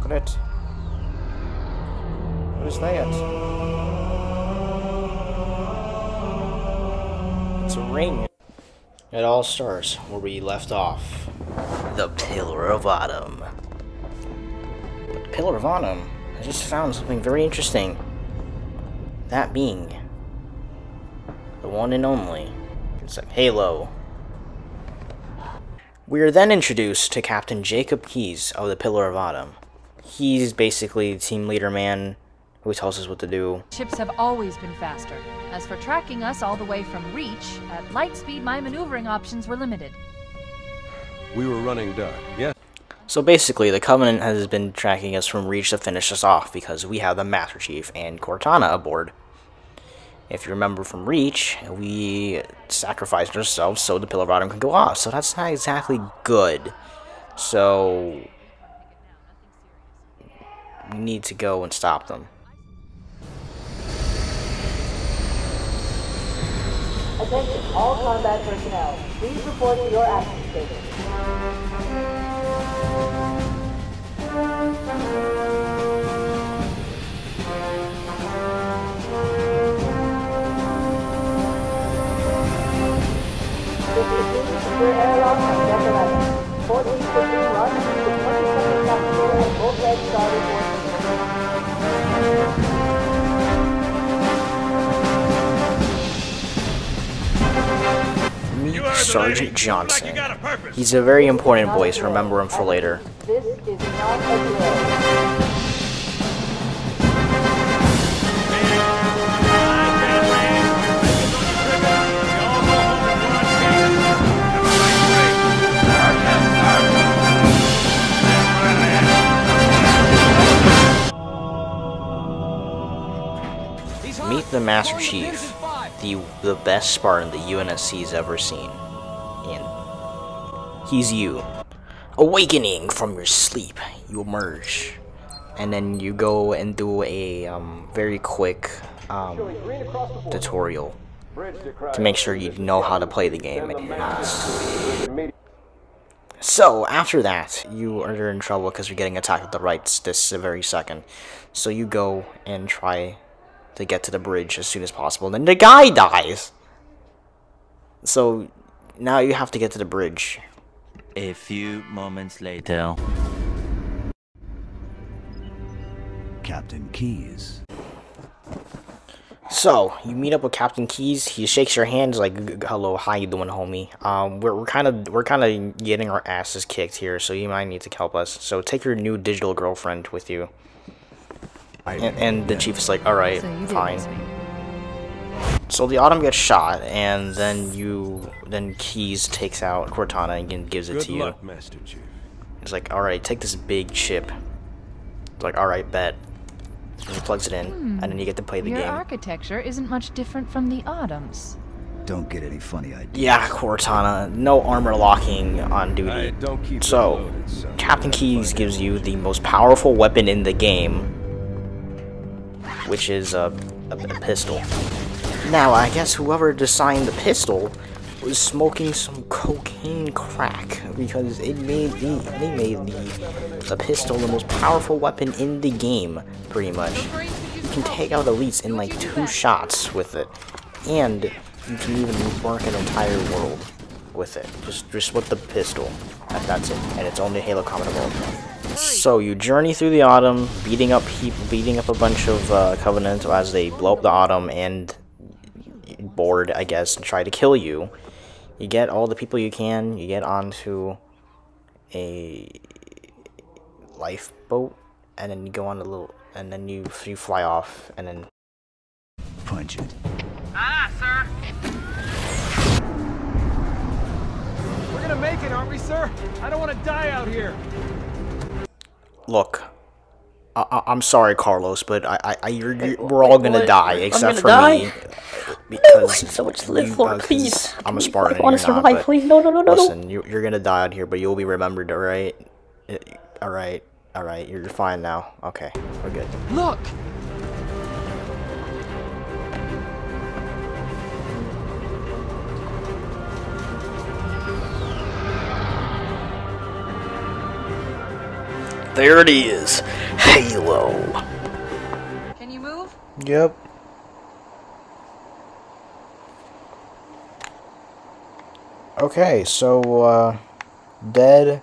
Look at it. What is that? It's a ring. It all starts where we left off. The Pillar of Autumn. But the Pillar of Autumn, I just found something very interesting. That being the one and only. It's like Halo. We are then introduced to Captain Jacob Keyes of the Pillar of Autumn. He's basically the team leader man who tells us what to do. Ships have always been faster. As for tracking us all the way from Reach, at light speed my maneuvering options were limited. We were running dark, yes? So basically, the Covenant has been tracking us from Reach to finish us off because we have the Master Chief and Cortana aboard. If you remember from Reach, we sacrificed ourselves so the Pillar of Autumn could go off. So that's not exactly good. So we need to go and stop them. Attention, all combat personnel. Please report to your action station. Secure airlock at Deck 11. 14 pushing run with 27 capital and both legs started Meet Sergeant Johnson. He's a very important voice, remember him for later. This is not a drill. Meet the Master Chief, the best Spartan the UNSC's ever seen. And he's you. Awakening from your sleep, you emerge. And then you go and do a very quick tutorial to make sure you know how to play the game. So, after that, you are in trouble because you're getting attacked at the right this very second. So you go and try to get to the bridge as soon as possible. Then the guy dies! So, now you have to get to the bridge. A few moments later. Captain Keyes. So, you meet up with Captain Keyes. He shakes your hand, like, "Hello, how you doing, homie?" We're kind of getting our asses kicked here, so you might need to help us. So take your new digital girlfriend with you. And the chief is like, "Alright, fine." So the Autumn gets shot, and then Keyes takes out Cortana and gives it to you. Good luck, Master Chief. It's like, "Alright, take this big chip." It's like, "Alright, bet." So he plugs it in, and then you get to play the Your game. architecture isn't much different from the Autumn's. Don't get any funny ideas. Yeah, Cortana, no armor locking on duty. Don't keep So, loaded, son. Captain Keyes gives you the most powerful weapon in the game, which is a pistol. Now, I guess whoever designed the pistol was smoking some cocaine crack, because they made the pistol the most powerful weapon in the game, pretty much. You can take out elites in like 2 shots with it, and you can even work an entire world with it, just with the pistol. That's it, and it's only Halo compatible. So you journey through the Autumn, beating up a bunch of Covenant as they blow up the Autumn and board, I guess, and try to kill you. You get all the people you can. You get onto a lifeboat, and then you go on a little, and then you fly off, and then Punch it. Ah, sir. We're gonna make it, aren't we, sir? I don't want to die out here. look. I'm sorry, Carlos, but we're all gonna die except for me. Because so much to live for, please. I'm a Spartan. I want to survive, please. No. Listen, you're gonna die out here, but you'll be remembered, alright? Alright, you're fine now. Okay, we're good. Look! There it is. Halo. Can you move? Yep. Okay, so, dead,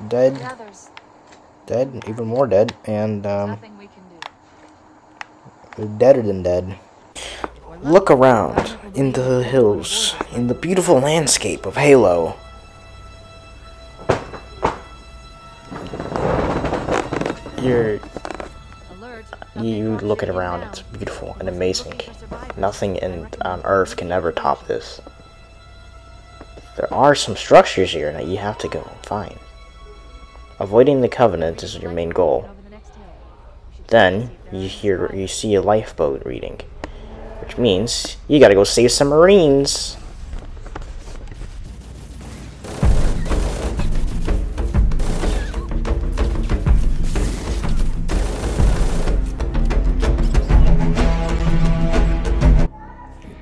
The others. dead, even more dead, and, Nothing we can do. deader than dead. Look around, into the hills, in the beautiful landscape of Halo. Alert. You look it around, it's beautiful and amazing. Nothing on Earth can ever top this. There are some structures here that you have to go find. Avoiding the Covenant is your main goal. Then, you see a lifeboat reading, which means you gotta go save some Marines.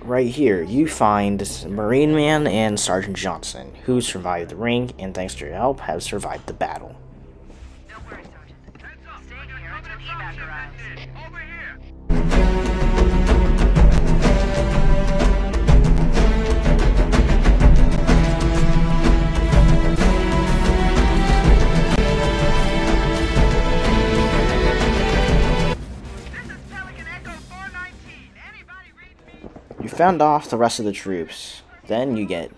Right here, you find Marine Man and Sergeant Johnson, who survived the ring and thanks to your help have survived the battle. Don't worry, Sergeant. Stay here until evac arrives. Over here! You fend off the rest of the troops. Then you get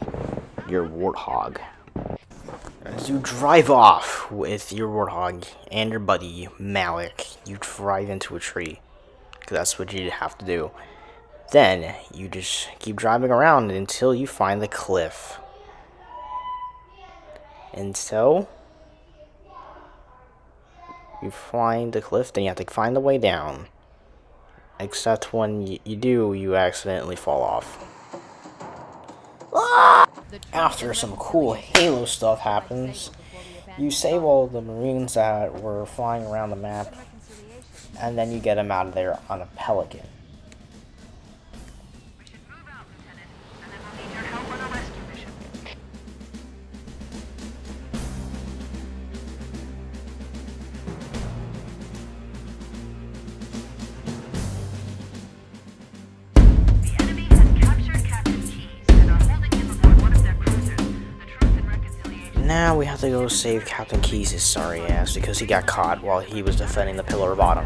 your Warthog. As you drive off with your Warthog and your buddy Malik, you drive into a tree. Because that's what you have to do. Then you just keep driving around until you find the cliff. And so you find the cliff, then you have to find the way down. Except when you do, you accidentally fall off. After some cool Halo stuff happens, you save all the Marines that were flying around the map, and then you get them out of there on a Pelican. We should move out, Lieutenant, and then we'll need your help on a rescue mission. The enemy has captured Captain Keyes and are holding him aboard one of their cruisers, the Truth and Reconciliation. Now we have to go save Captain Keyes' sorry ass because he got caught while he was defending the Pillar of Autumn.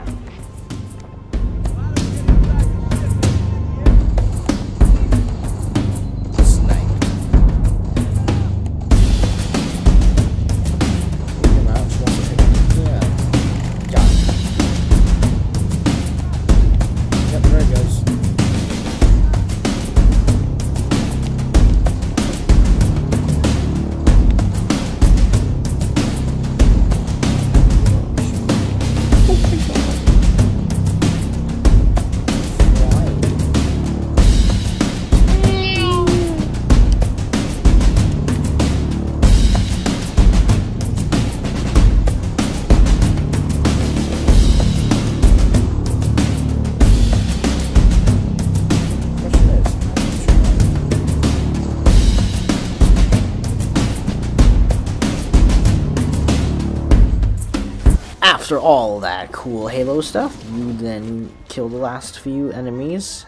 After all that cool Halo stuff, you then kill the last few enemies,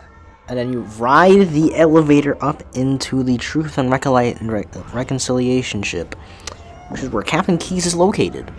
and then you ride the elevator up into the Truth and Reconciliation ship, which is where Captain Keyes is located.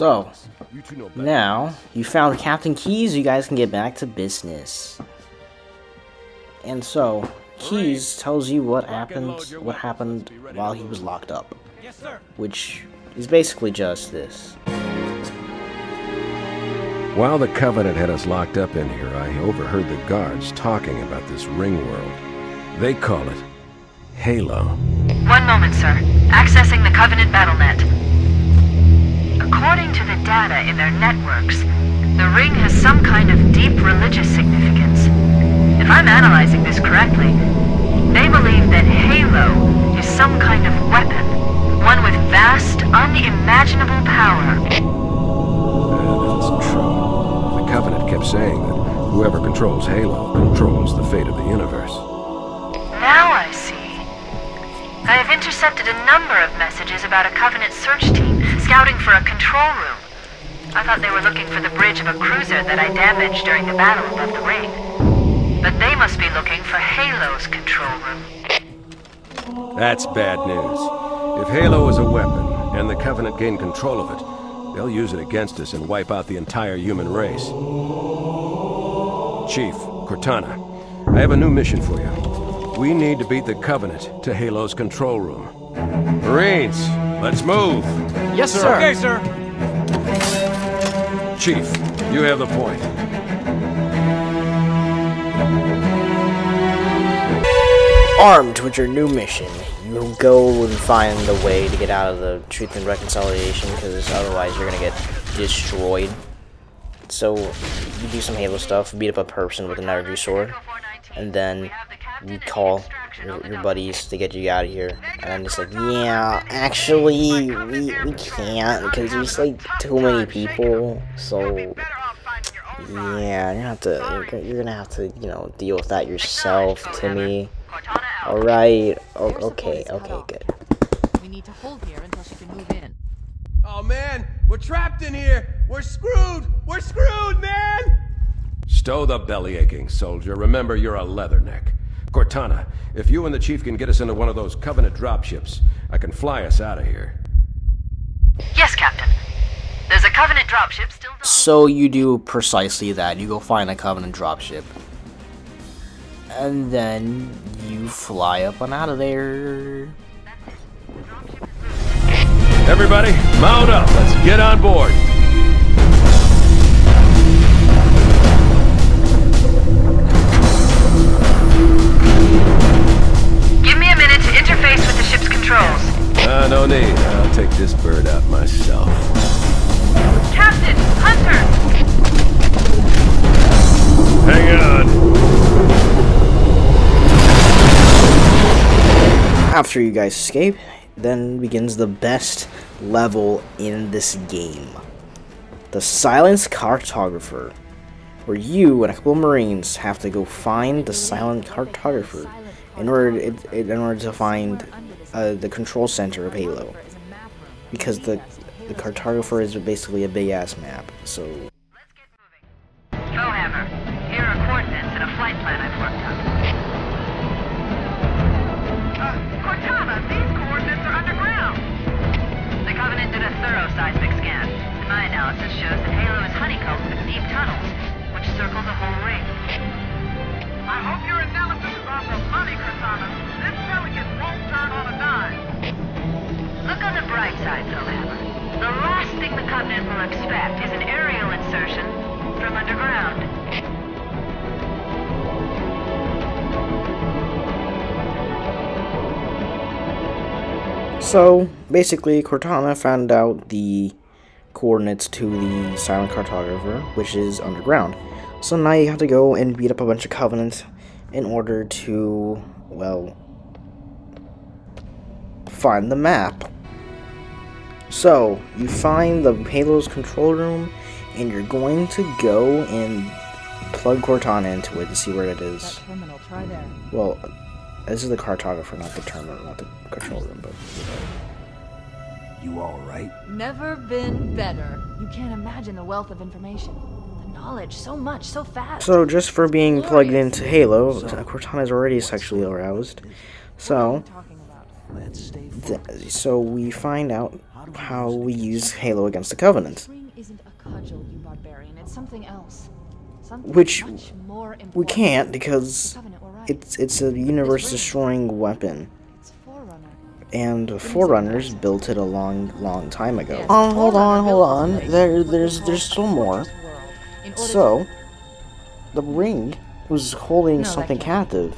So, You two know better. now you found Captain Keyes, you guys can get back to business. And so, Keyes tells you what happened while he was locked up. Yes, sir. Which is basically just this. While the Covenant had us locked up in here, I overheard the guards talking about this ring world. They call it Halo. One moment, sir. Accessing the Covenant BattleNet. According to the data in their networks, the ring has some kind of deep religious significance. If I'm analyzing this correctly, they believe that Halo is some kind of weapon, one with vast, unimaginable power. That's true. The Covenant kept saying that whoever controls Halo controls the fate of the universe. Now I see. I have intercepted a number of messages about a Covenant search team scouting for a control room. I thought they were looking for the bridge of a cruiser that I damaged during the battle above the ring. But they must be looking for Halo's control room. That's bad news. If Halo is a weapon, and the Covenant gain control of it, they'll use it against us and wipe out the entire human race. Chief, Cortana, I have a new mission for you. We need to beat the Covenant to Halo's control room. Marines, let's move! Yes, sir. Okay, sir. Chief, you have the point. Armed with your new mission, you go and find the way to get out of the Truth and Reconciliation, because otherwise you're gonna get destroyed. So, you do some Halo stuff, beat up a person with an energy sword, and then you call your buddies to get you out of here. And it's like, yeah, actually, we can't, because there's like too many people, so yeah, you're gonna have to, you know, deal with that yourself, Timmy. Alright, okay, good. We need to hold here until she can move in. Oh, man. We're trapped in here. We're screwed. We're screwed, man. Stow the belly aching, soldier. Remember, you're a leatherneck. Cortana, if you and the Chief can get us into one of those Covenant dropships, I can fly us out of here. Yes, Captain. There's a Covenant dropship still down. So you do precisely that. You go find a Covenant dropship. And then you fly up and out of there. Everybody, mount up. Let's get on board. Give me a minute to interface with the ship's controls. No need. I'll take this bird out myself. Captain! Hunter! Hang on. After you guys escape, then begins the best level in this game. The Silent Cartographer, where you and a couple of Marines have to go find the Silent Cartographer in order to find the control center of Halo. Because the Cartographer is basically a big-ass map, so... Let's get moving. Bowhammer, here are coordinates and a flight plan I've worked up. Cortana, these coordinates are underground. The Covenant did a thorough seismic scan. My analysis shows that Halo is honeycombed with deep tunnels, which circle the whole ring. I hope your analysis is on the money, Cortana. This delegate won't turn on a dime. Look on the bright side, Bowhammer. The last thing the Covenant will expect is an aerial insertion from underground. So, basically, Cortana found out the coordinates to the Silent Cartographer, which is underground. So now you have to go and beat up a bunch of Covenants in order to, well, find the map. So, you find the Halo's control room, and you're going to go and plug Cortana into it to see where it is. That terminal, try there. Well, this is the Cartographer, not the terminal, not the control room, but... You alright? Never been better. You can't imagine the wealth of information. The knowledge, so much, so fast. So, just for being plugged into Halo, Cortana is already sexually aroused. So, Let's stay So we find out how we use Halo against the Covenant. Ring isn't a cudgel, you barbarian. It's something else. Something Which much more important. we can't because The Covenant were right. it's a universe-destroying weapon. It's Forerunner. And Forerunners built it a long time ago. Yes, Hold on. Forerunner built There's still more. world in order So, the ring was holding No, that something can't captive.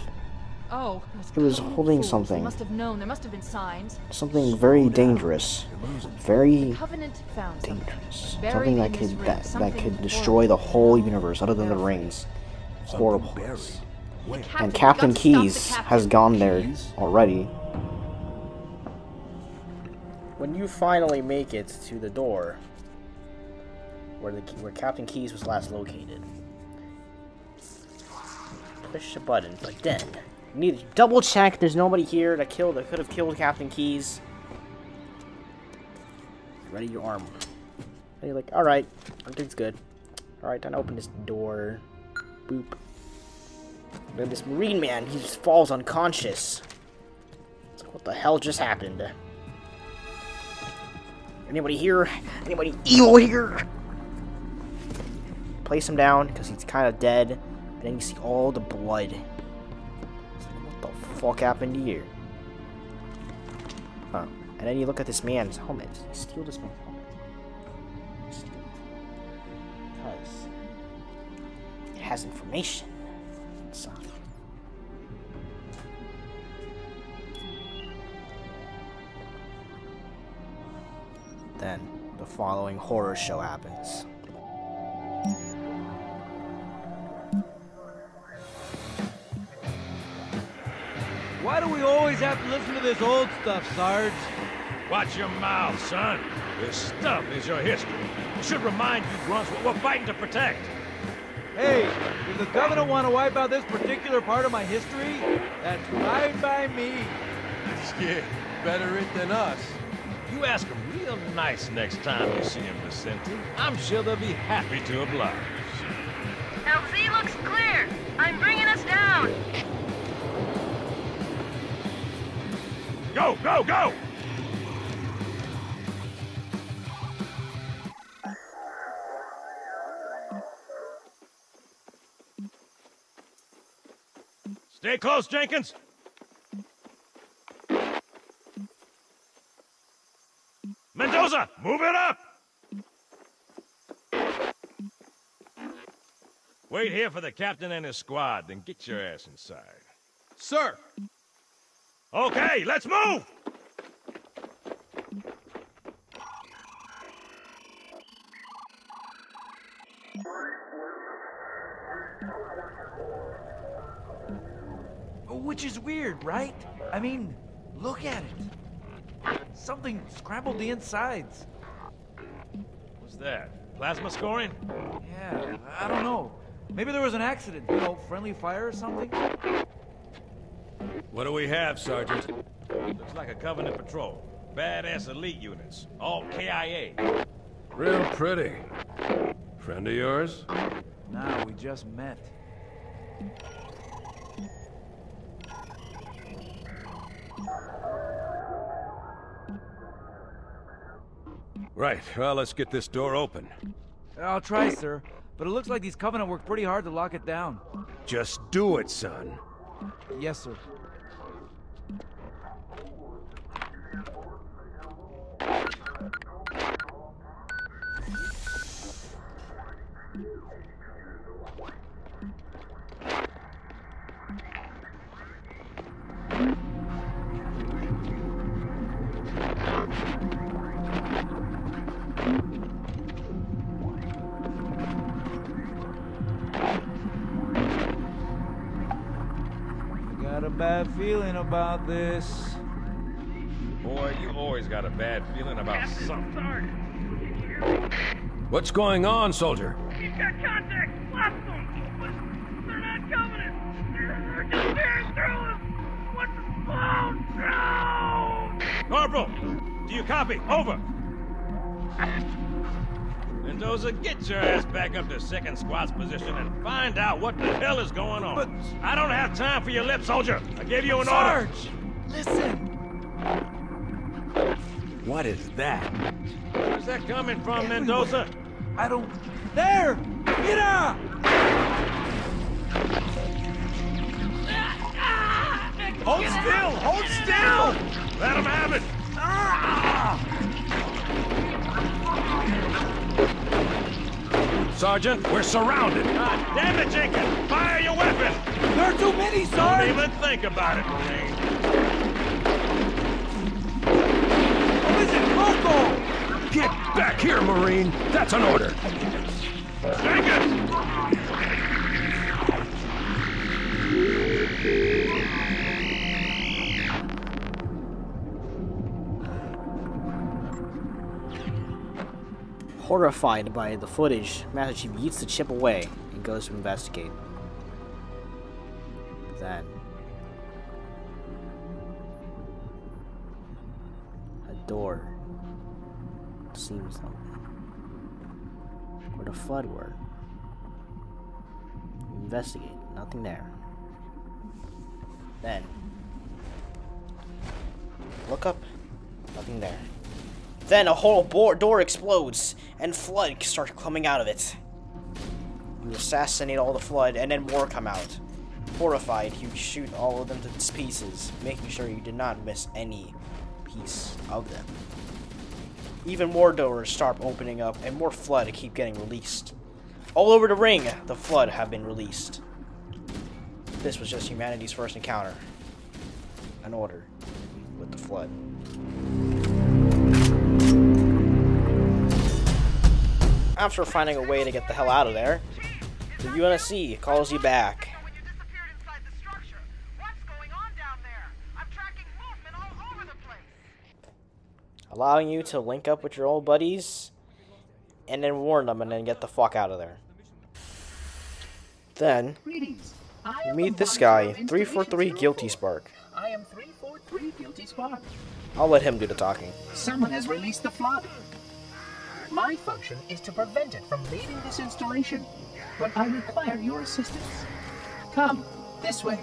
Oh, It was holding fools. something. They must have known. There must have been signs. Something very dangerous. Very Covenant found something. dangerous. Buried Something that in this could ring, that something could destroy the whole universe other than the rings. Horrible. And Captain Keyes has gone there already. When you finally make it to the door where Captain Keyes was last located, push the button, but then you need to double check there's nobody here that could have killed Captain Keyes. Ready your arm. And you're like, alright, everything's good. Alright, time to open this door. Boop. Then this Marine man, he just falls unconscious. It's like, what the hell just happened? Anybody here? Anybody evil here? Place him down, because he's kind of dead. And then you see all the blood. It's like, what the fuck happened here? Huh. And then you look at this man's helmet. You steal this man's helmet. Steal it. Because it has information inside. Then the following horror show happens. Why do we always have to listen to this old stuff, Sarge? Watch your mouth, son. This stuff is your history. It should remind you grunts what we're fighting to protect. Hey, if the Covenant want to wipe out this particular part of my history, that's fine by me. Yeah, better it than us. You ask them real nice next time you see him, Vicente. I'm sure they'll be happy to oblige. LZ looks clear. I'm bringing us down. Go, go, go! Stay close, Jenkins. Mendoza, move it up! Wait here for the captain and his squad, then get your ass inside. Sir! Okay, let's move! Which is weird, right? I mean, look at it. Something scrambled the insides. What's that? Plasma scoring? Yeah, I don't know. Maybe there was an accident, you know, friendly fire or something? What do we have, Sergeant? Looks like a Covenant patrol. Badass elite units. All KIA. Real pretty. Friend of yours? Nah, we just met. Right, well, let's get this door open. I'll try, sir. But it looks like these Covenant worked pretty hard to lock it down. Just do it, son. Yes, sir. Got a bad feeling about this. Boy, you always got a bad feeling about something. What's going on, soldier? He's got contact. Lost them. But they're not Covenant. They're just tearing through us. What's the no! Corporal, do you copy? Over. Mendoza, get your ass back up to second squad's position and find out what the hell is going on. But I don't have time for your lip, soldier. I gave you an order. Sarge, listen. What is that? Where's that coming from, Mendoza? I don't... There! Mira! Hold still! Hold still! Let him have it! Sergeant, we're surrounded! God damn it, Jenkins! Fire your weapon! There are too many, Don't Sarge! even think about it, Marine. What is it, Loco? Get back here, Marine! That's an order! Jenkins! Horrified by the footage, Master Chief yeets the chip away and goes to investigate. Then, a door seems like where the flood were. Investigate, nothing there. Then, look up, nothing there. Then a whole door explodes, and flood starts coming out of it. You assassinate all the flood, and then more come out. Horrified, you shoot all of them to pieces, making sure you did not miss any piece of them. Even more doors start opening up, and more flood keep getting released. All over the ring, the flood have been released. This was just humanity's first encounter. An order with the flood. After finding a way to get the hell out of there, the UNSC calls you back. When you disappeared inside the structure, what's going on down there? I'm tracking movement all over the place. Allowing you to link up with your old buddies, and then warn them, and then get the fuck out of there. Then, you meet this guy, 343 Guilty Spark. I am 343 Guilty Spark. I'll let him do the talking. Someone has released the flood. My function is to prevent it from leaving this installation, but I require your assistance. Come, this way.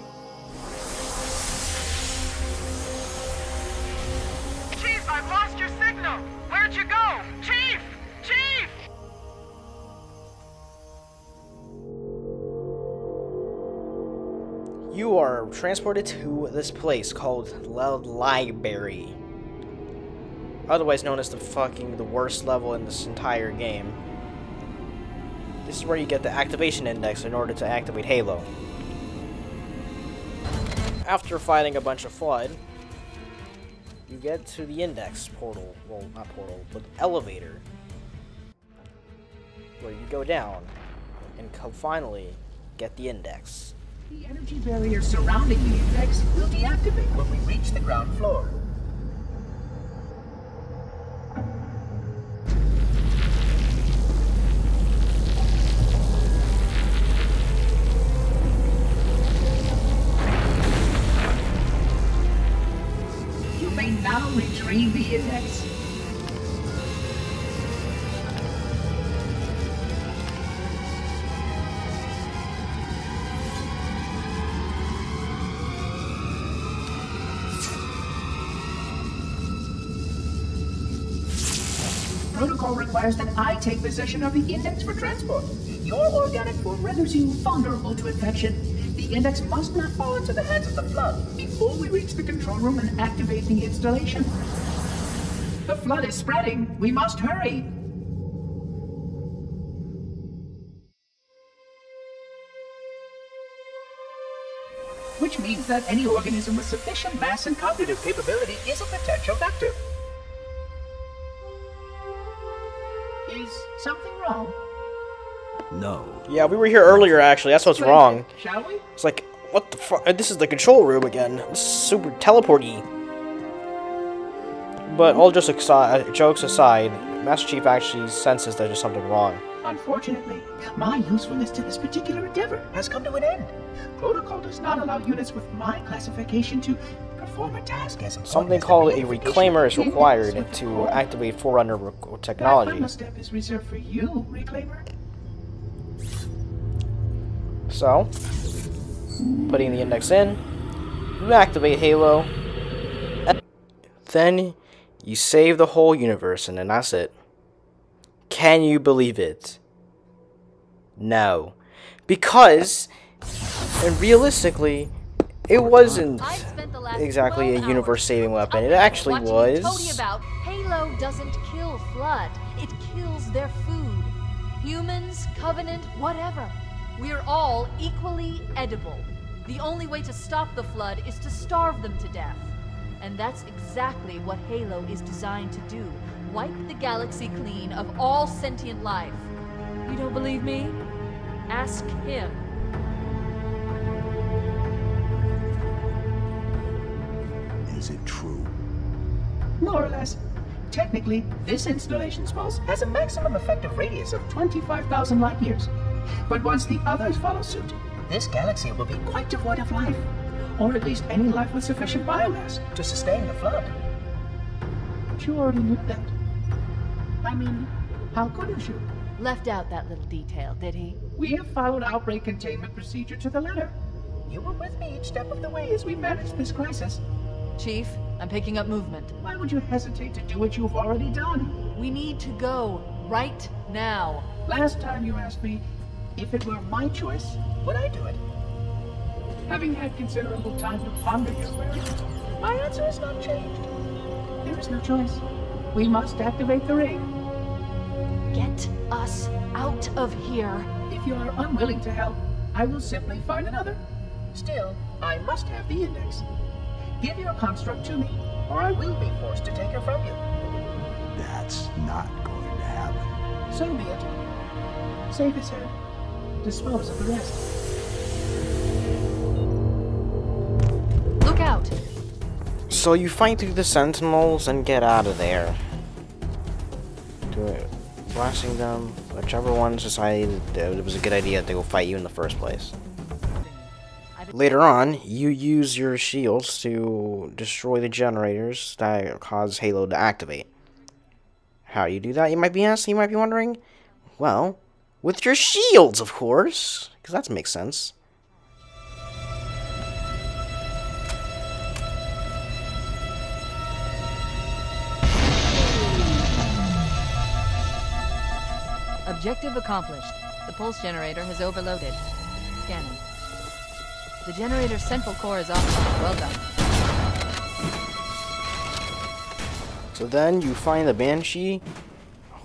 Chief, I've lost your signal. Where'd you go? Chief! Chief! You are transported to this place called the Library. Otherwise known as the worst level in this entire game. This is where you get the activation index in order to activate Halo. After fighting a bunch of flood, you get to the index portal. Well, not portal, but elevator. Where you go down and finally get the index. The energy barrier surrounding the index will deactivate when we reach the ground floor. You may now retrieve the index. Protocol requires that I take possession of the index for transport. Your organic form renders you vulnerable to infection. The index must not fall into the hands of the flood before we reach the control room and activate the installation. The flood is spreading. We must hurry. Which means that any organism with sufficient mass and cognitive capability is a potential vector. Is something wrong? No. Yeah, we were here earlier actually, that's what's wrong. Shall we? It's like, what the fuck? This is the control room again. This is super teleport-y. But all jokes aside, Master Chief actually senses that there's something wrong. Unfortunately, my usefulness to this particular endeavor has come to an end. Protocol does not allow units with my classification to perform a task as important Something as the called a reunification reclaimer is of the required index to with activate Forerunner That technology. final step is reserved for you, Reclaimer. So, putting the index in, you activate Halo. Then you save the whole universe, and then that's it. Can you believe it? No. Because, and realistically, it wasn't exactly a universe-saving weapon. It actually was. Halo doesn't kill Flood. It kills their food. Humans, Covenant, whatever. We're all equally edible. The only way to stop the Flood is to starve them to death. And that's exactly what Halo is designed to do. Wipe the galaxy clean of all sentient life. You don't believe me? Ask him. Is it true? More or less. Technically, this installation's pulse has a maximum effective radius of 25,000 light years. But once the others follow suit, this galaxy will be quite devoid of life. Or at least any life with sufficient biomass to sustain the Flood. But you already knew that. I mean, how could you? Left out that little detail, did he? We have followed outbreak containment procedure to the letter. You were with me each step of the way as we managed this crisis. Chief, I'm picking up movement. Why would you hesitate to do what you've already done? We need to go right now. Last time you asked me, if it were my choice, would I do it? Having had considerable time to ponder your query, my answer has not changed. There is no choice. We must activate the ring. Get us out of here. If you are unwilling to help, I will simply find another. Still, I must have the index. Give your construct to me, or I will be forced to take her from you. That's not going to happen. So be it. Save his head. Dispose of the rest. Look out! So you fight through the Sentinels and get out of there. Do it. Blasting them, whichever one decided that it was a good idea to go fight you in the first place. Later on, you use your shields to destroy the generators that cause Halo to activate. How do you do that, you might be asking, you might be wondering? Well, with your shields, of course, because that makes sense. Objective accomplished. The pulse generator has overloaded. Scanning. The generator's central core is offline. Well done. So then you find the Banshee.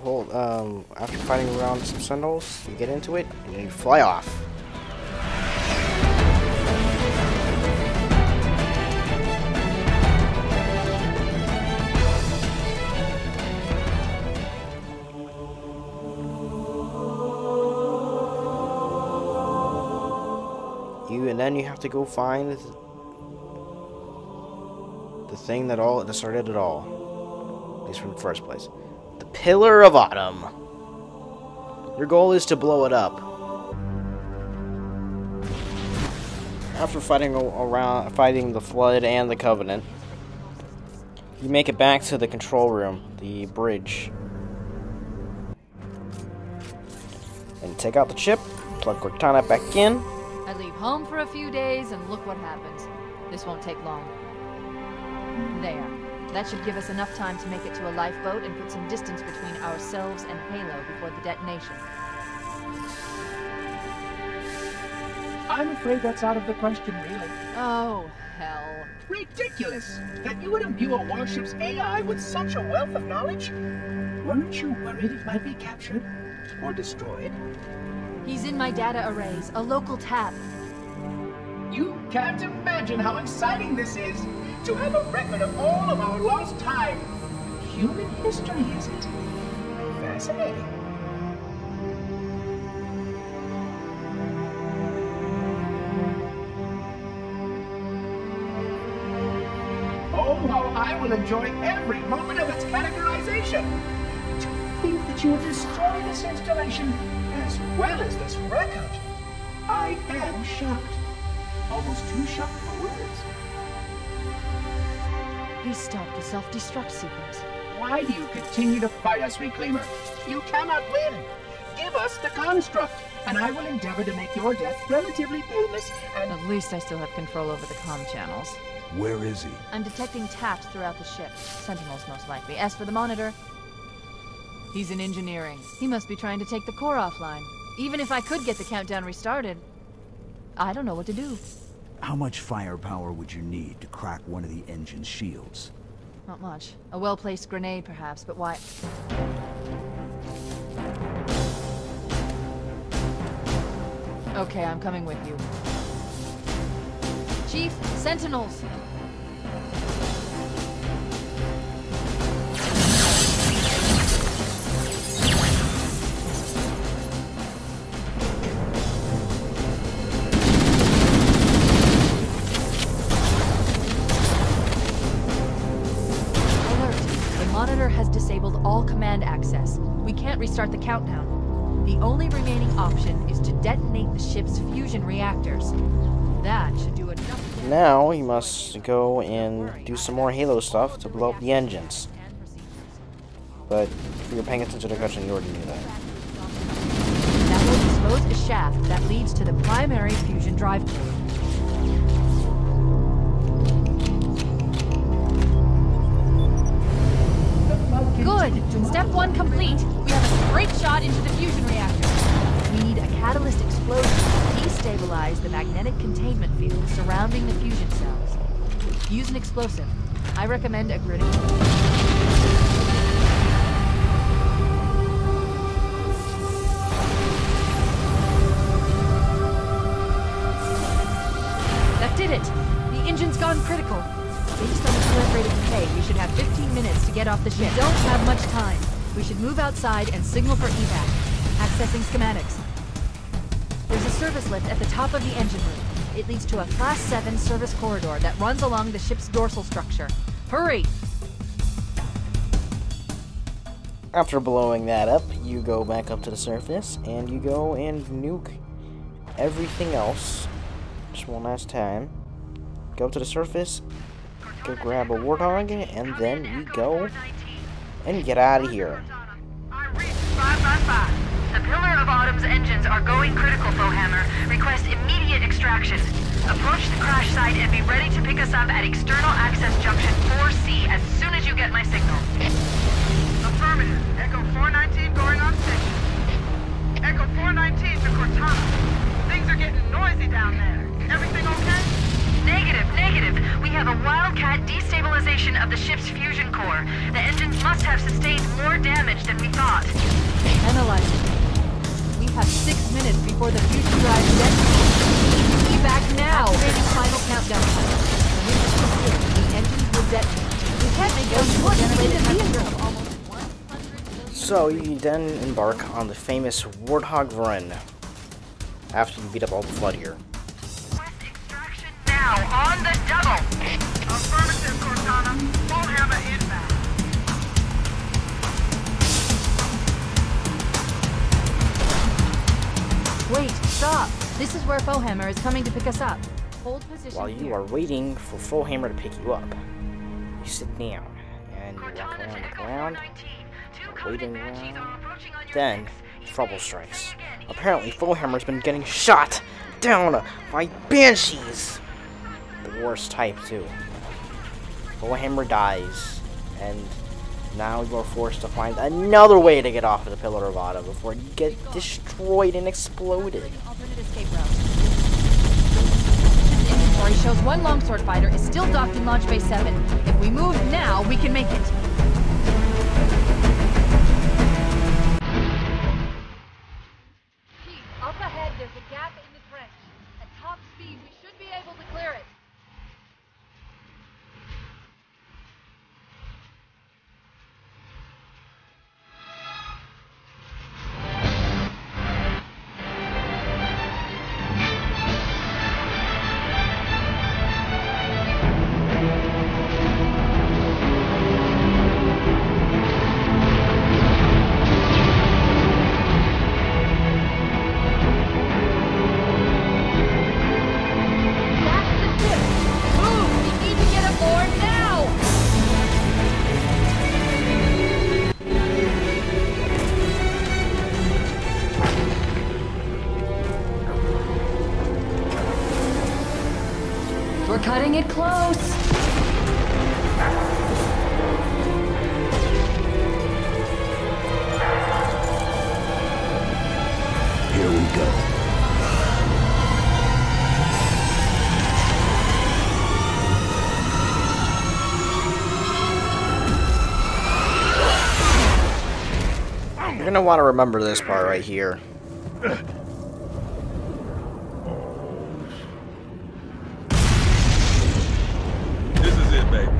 After fighting around some Sentinels, you get into it and you fly off. And then you have to go find the thing that started it all, at least from the first place. The Pillar of Autumn. Your goal is to blow it up. After fighting the Flood and the Covenant, you make it back to the control room, the bridge, and take out the chip, plug Cortana back in. I leave home for a few days, and look what happens. This won't take long. There. That should give us enough time to make it to a lifeboat and put some distance between ourselves and Halo before the detonation. I'm afraid that's out of the question, really. Oh, hell. Ridiculous! That you would imbue a warship's AI with such a wealth of knowledge? Weren't you worried it might be captured? Or destroyed? He's in my data arrays, a local tab. You can't imagine how exciting this is, to have a record of all of our lost time. Human history, is it? Fascinating. Oh, how I will enjoy every moment of its categorization. To think that you have destroyed this installation as well as this record. I am shocked. Almost too shocked for words. He stopped the self-destruct sequence. Why do you continue to fight us, Reclaimer? You cannot win. Give us the construct, and I will endeavor to make your death relatively painless and... At least I still have control over the comm channels. Where is he? I'm detecting taps throughout the ship. Sentinels, most likely. As for the monitor, he's in engineering. He must be trying to take the core offline. Even if I could get the countdown restarted, I don't know what to do. How much firepower would you need to crack one of the engine's shields? Not much. A well-placed grenade, perhaps, but why? Okay, I'm coming with you. Chief, Sentinels! Has disabled all command access. We can't restart the countdown. The only remaining option is to detonate the ship's fusion reactors. That should do enough. Now we must go and do some more Halo stuff to blow up the engines. But if you're paying attention to the question, you already knew that. That will expose a shaft that leads to the primary fusion drive core. Good! Step 1 complete! We have a straight shot into the fusion reactor. We need a catalyst explosion to destabilize the magnetic containment field surrounding the fusion cells. Use an explosive. I recommend a grenade. That did it! The engine's gone critical. Based on the current rate of decay, we should have 15 minutes to get off the ship. We don't have much time. We should move outside and signal for evac. Accessing schematics. There's a service lift at the top of the engine room. It leads to a Class 7 service corridor that runs along the ship's dorsal structure. Hurry! After blowing that up, you go back up to the surface, and you go and nuke everything else. Just one last time. Go to the surface, go grab a Warthog, and then we go and get out of here. The Pillar of Autumn's engines are going critical, Foehammer. Request immediate extraction. Approach the crash site and be ready to pick us up at External Access Junction 4C as soon as you get my signal. Affirmative. Echo 419 going on station. Echo 419 to Cortana. Things are getting noisy down there. Everything okay? Negative. We have a Wildcat destabilization of the ship's fusion core. The engines must have sustained more damage than we thought. Analyzing. We have 6 minutes before the fusion drive detonates. Evac now! Activating final countdown timer. The engines will detonate. We can't make those generated temperature of almost 100 million. So you then embark on the famous Warthog run after you beat up all the flood here. Now, on the double! Affirmative, Cortana. Foehammer inbound. Wait, stop! This is where Foehammer is coming to pick us up. Hold position. While you are waiting for Foehammer to pick you up, you sit down and you walk around, waiting around. Then, trouble strikes. Apparently, Foehammer's been getting shot down by Banshees! The worst type, too. Foehammer dies, and now you are forced to find another way to get off of the Pillar of Autumn before you get destroyed and exploded. Alternate escape route. This inventory shows one longsword fighter is still docked in Launch Bay 7. If we move now, we can make it. Chief, up ahead there's a gap in the trench. At top speed, we should be able to clear it. Cutting it close. Here we go. You're gonna want to remember this part right here. This is it, baby.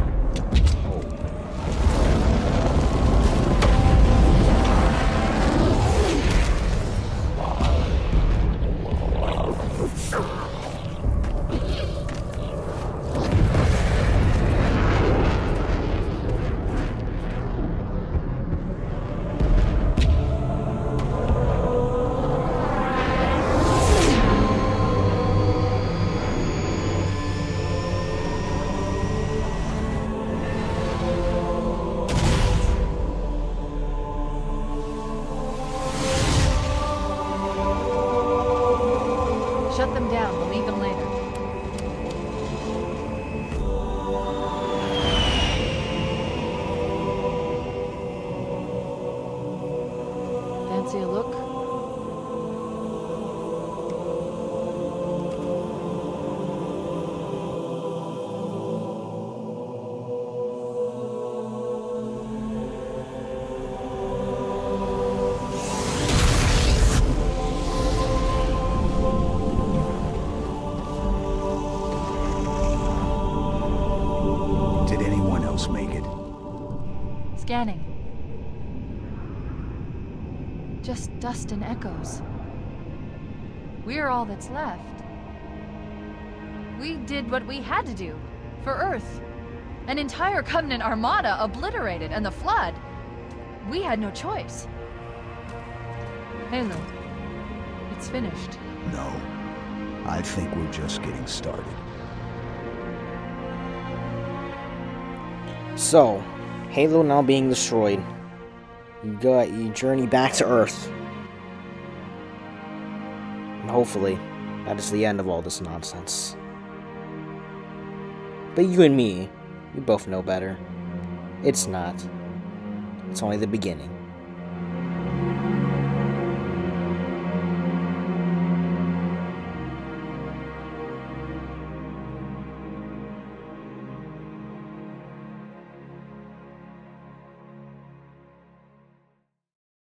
Shut them down. We'll need them later. Fancy a look? Did anyone else make it? Scanning. Just dust and echoes. We're all that's left. We did what we had to do. For Earth. An entire Covenant armada obliterated, and the Flood. We had no choice. Halo. It's finished. No. I think we're just getting started. So, Halo now being destroyed, you journey back to Earth. And hopefully, that is the end of all this nonsense. But you and me, we both know better. It's not. It's only the beginning.